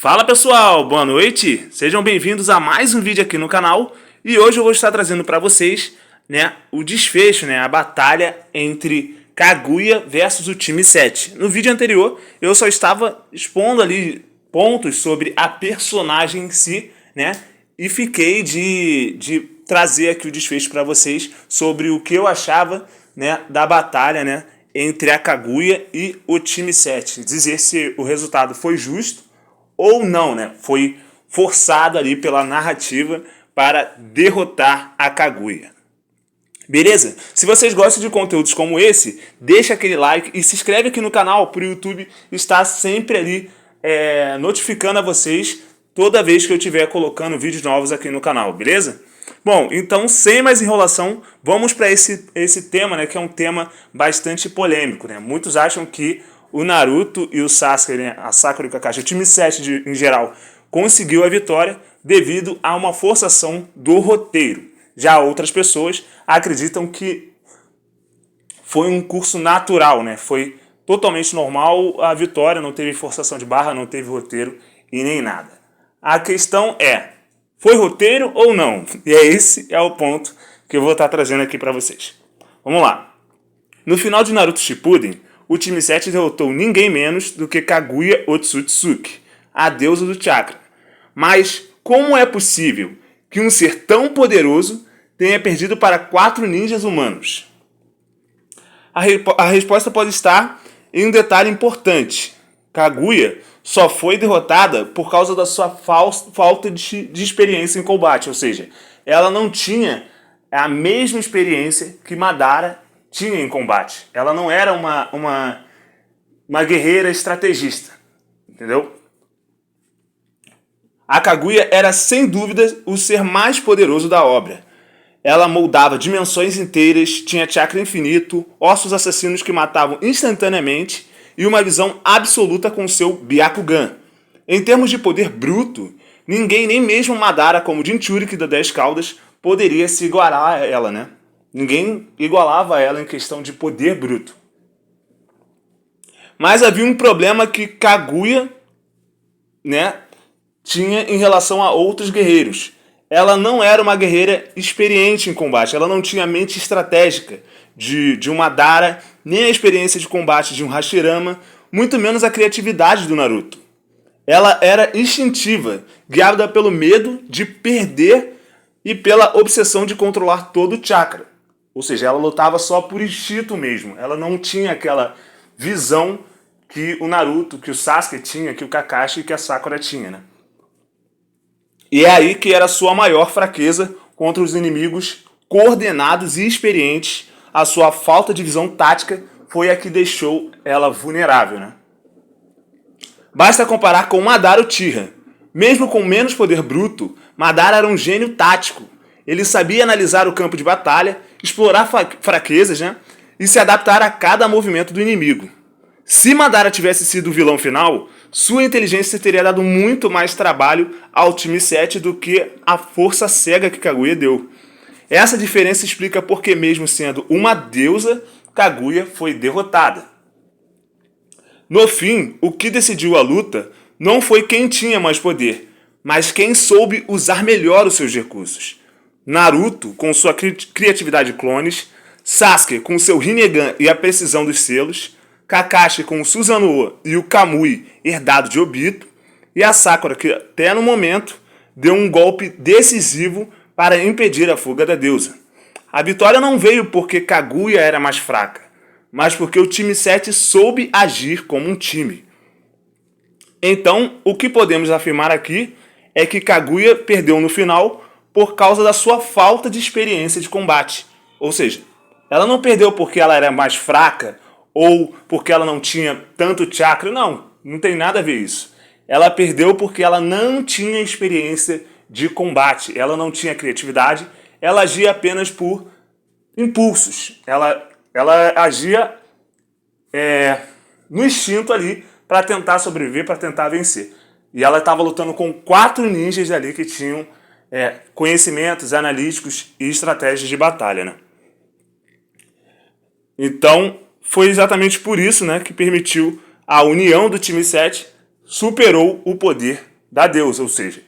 Fala pessoal, boa noite, sejam bem-vindos a mais um vídeo aqui no canal e hoje eu vou estar trazendo para vocês o desfecho, a batalha entre Kaguya versus o time 7. No vídeo anterior eu só estava expondo ali pontos sobre a personagem em si, e fiquei de trazer aqui o desfecho para vocês sobre o que eu achava da batalha entre a Kaguya e o time 7. Dizer se o resultado foi justo ou não, foi forçado ali pela narrativa para derrotar a Kaguya. Beleza? Se vocês gostam de conteúdos como esse, deixa aquele like e se inscreve aqui no canal para o YouTube estar sempre ali notificando a vocês toda vez que eu estiver colocando vídeos novos aqui no canal, beleza? Bom, então sem mais enrolação, vamos para esse tema, que é um tema bastante polêmico, Muitos acham que o Naruto e o Sasuke, a Sakura e o Kakashi, o time 7 em geral, conseguiu a vitória devido a uma forçação do roteiro. Já outras pessoas acreditam que foi um curso natural, Foi totalmente normal a vitória, não teve forçação de barra, não teve roteiro e nem nada. A questão é, foi roteiro ou não? E esse é o ponto que eu vou estar trazendo aqui para vocês. Vamos lá. No final de Naruto Shippuden, o time 7 derrotou ninguém menos do que Kaguya Otsutsuki, a deusa do chakra. Mas como é possível que um ser tão poderoso tenha perdido para 4 ninjas humanos? A resposta pode estar em um detalhe importante. Kaguya só foi derrotada por causa da sua falta de experiência em combate, ou seja, ela não tinha a mesma experiência que Madara tinha em combate. Ela não era uma guerreira estrategista, entendeu? A Kaguya era sem dúvida o ser mais poderoso da obra. Ela moldava dimensões inteiras, tinha chakra infinito, ossos assassinos que matavam instantaneamente e uma visão absoluta com seu Byakugan. Em termos de poder bruto, ninguém, nem mesmo Madara como Jinchuriki da 10 Caudas, poderia se igualar a ela, Ninguém igualava ela em questão de poder bruto. Mas havia um problema que Kaguya, tinha em relação a outros guerreiros. Ela não era uma guerreira experiente em combate. Ela não tinha a mente estratégica de um Madara, nem a experiência de combate de um Hashirama, muito menos a criatividade do Naruto. Ela era instintiva, guiada pelo medo de perder e pela obsessão de controlar todo o chakra. Ou seja, ela lutava só por instinto mesmo. Ela não tinha aquela visão que o Naruto, que o Sasuke tinha, que o Kakashi e que a Sakura tinha, E é aí que era a sua maior fraqueza contra os inimigos coordenados e experientes. A sua falta de visão tática foi a que deixou ela vulnerável, Basta comparar com Madara Uchiha. Mesmo com menos poder bruto, Madara era um gênio tático. Ele sabia analisar o campo de batalha, explorar fraquezas, e se adaptar a cada movimento do inimigo. Se Madara tivesse sido o vilão final, sua inteligência teria dado muito mais trabalho ao time 7 do que a força cega que Kaguya deu. Essa diferença explica porque, mesmo sendo uma deusa, Kaguya foi derrotada. No fim, o que decidiu a luta não foi quem tinha mais poder, mas quem soube usar melhor os seus recursos. Naruto, com sua criatividade de clones, Sasuke, com seu Rinnegan e a precisão dos selos, Kakashi com o Susanoo e o Kamui herdado de Obito, e a Sakura, que até no momento deu um golpe decisivo para impedir a fuga da deusa. A vitória não veio porque Kaguya era mais fraca, mas porque o time 7 soube agir como um time. Então, o que podemos afirmar aqui é que Kaguya perdeu no final por causa da sua falta de experiência de combate. Ou seja, ela não perdeu porque ela era mais fraca ou porque ela não tinha tanto chakra. Não tem nada a ver isso. Ela perdeu porque ela não tinha experiência de combate. Ela não tinha criatividade. Ela agia apenas por impulsos. Ela agia no instinto ali para tentar sobreviver, para tentar vencer. E ela estava lutando com 4 ninjas ali que tinham conhecimentos analíticos e estratégias de batalha, Então, foi exatamente por isso que permitiu a união do time 7, superou o poder da deusa, ou seja,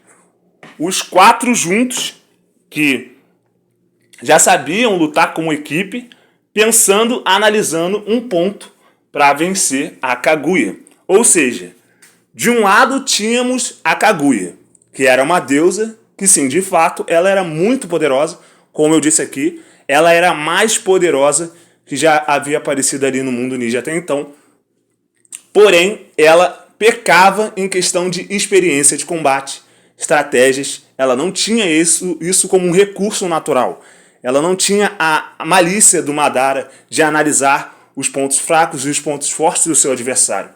os 4 juntos que já sabiam lutar como equipe, pensando, analisando um ponto para vencer a Kaguya. Ou seja, de um lado tínhamos a Kaguya, que era uma deusa, que sim, de fato, ela era muito poderosa, como eu disse aqui, ela era a mais poderosa que já havia aparecido ali no mundo ninja até então. Porém, ela pecava em questão de experiência de combate, estratégias, ela não tinha isso como um recurso natural. Ela não tinha a malícia do Madara de analisar os pontos fracos e os pontos fortes do seu adversário.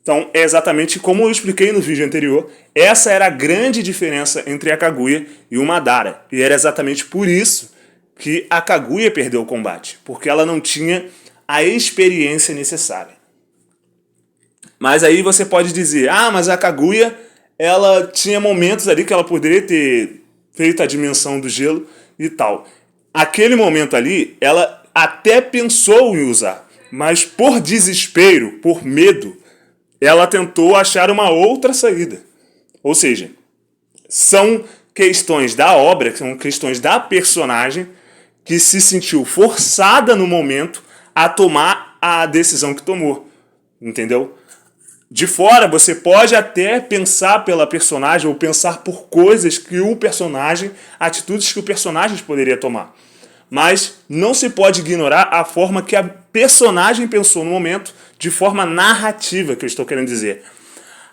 Então, é exatamente como eu expliquei no vídeo anterior, essa era a grande diferença entre a Kaguya e o Madara. E era exatamente por isso que a Kaguya perdeu o combate, porque ela não tinha a experiência necessária. Mas aí você pode dizer, mas a Kaguya, ela tinha momentos ali que ela poderia ter feito a dimensão do gelo e tal. Aquele momento ali, ela até pensou em usar, mas por desespero, por medo, ela tentou achar uma outra saída. Ou seja, são questões da obra, são questões da personagem que se sentiu forçada no momento a tomar a decisão que tomou. Entendeu? De fora, você pode até pensar pela personagem ou pensar por coisas que o personagem, atitudes que o personagem poderia tomar. Mas não se pode ignorar a forma que a personagem pensou no momento, de forma narrativa, que eu estou querendo dizer.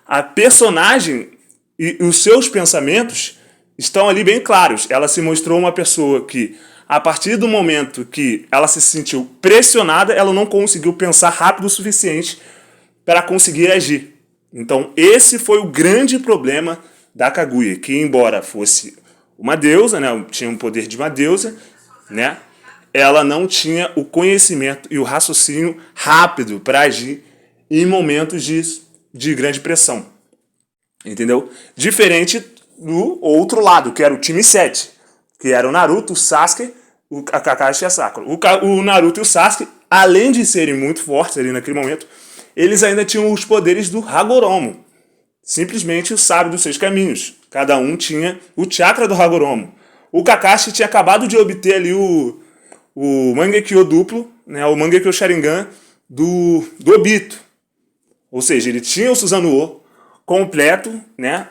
A personagem e os seus pensamentos estão ali bem claros. Ela se mostrou uma pessoa que, a partir do momento que ela se sentiu pressionada, ela não conseguiu pensar rápido o suficiente para conseguir agir. Então esse foi o grande problema da Kaguya, que embora fosse uma deusa, né, tinha o poder de uma deusa, né, ela não tinha o conhecimento e o raciocínio rápido para agir em momentos de grande pressão. Entendeu? Diferente do outro lado, que era o time 7, que era o Naruto, o Sasuke, a Kakashi e a Sakura. O Naruto e o Sasuke, além de serem muito fortes ali naquele momento, eles ainda tinham os poderes do Hagoromo. Simplesmente o sábio dos 6 caminhos. Cada um tinha o chakra do Hagoromo. O Kakashi tinha acabado de obter ali o Mangekyo duplo, né, o Mangekyo Sharingan do Obito. Ou seja, ele tinha o Susanoo completo, né,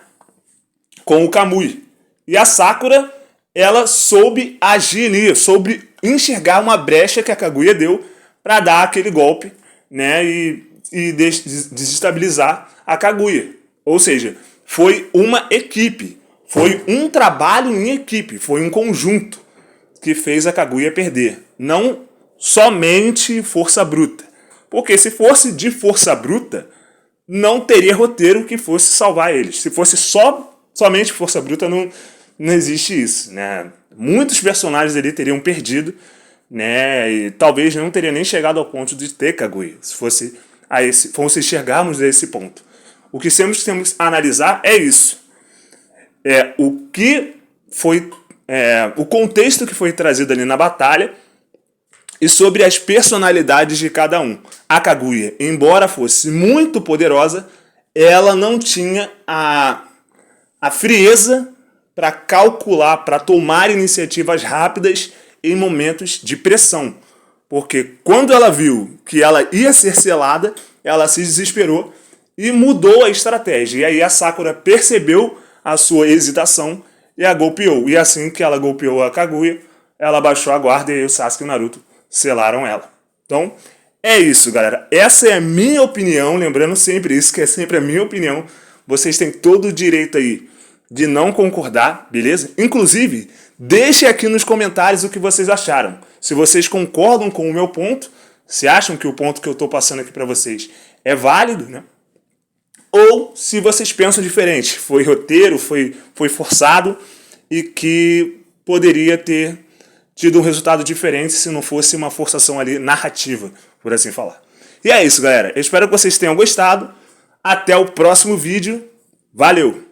com o Kamui. E a Sakura, ela soube agir ali, soube enxergar uma brecha que a Kaguya deu para dar aquele golpe, né, e desestabilizar a Kaguya. Ou seja, foi uma equipe, foi um trabalho em equipe, foi um conjunto que fez a Kaguya perder. Não somente força bruta. Porque se fosse de força bruta, não teria roteiro que fosse salvar eles. Se fosse somente força bruta, não existe isso, né? Muitos personagens ali teriam perdido, né? E talvez não teria nem chegado ao ponto de ter Kaguya, se fosse enxergarmos a esse ponto. O que temos que analisar é isso. O contexto que foi trazido ali na batalha e sobre as personalidades de cada um. A Kaguya, embora fosse muito poderosa, ela não tinha a frieza para calcular, para tomar iniciativas rápidas em momentos de pressão. Porque quando ela viu que ela ia ser selada, ela se desesperou e mudou a estratégia. E aí a Sakura percebeu a sua hesitação e a golpeou. E assim que ela golpeou a Kaguya, ela baixou a guarda e aí o Sasuke e o Naruto selaram ela. Então, é isso, galera. Essa é a minha opinião. Lembrando sempre isso, que é sempre a minha opinião. Vocês têm todo o direito aí de não concordar, beleza? Inclusive, deixe aqui nos comentários o que vocês acharam. Se vocês concordam com o meu ponto, se acham que o ponto que eu estou passando aqui para vocês é válido, né? Ou se vocês pensam diferente, foi roteiro, foi forçado e que poderia ter tido um resultado diferente se não fosse uma forçação ali narrativa, por assim falar. E é isso, galera. Eu espero que vocês tenham gostado. Até o próximo vídeo. Valeu!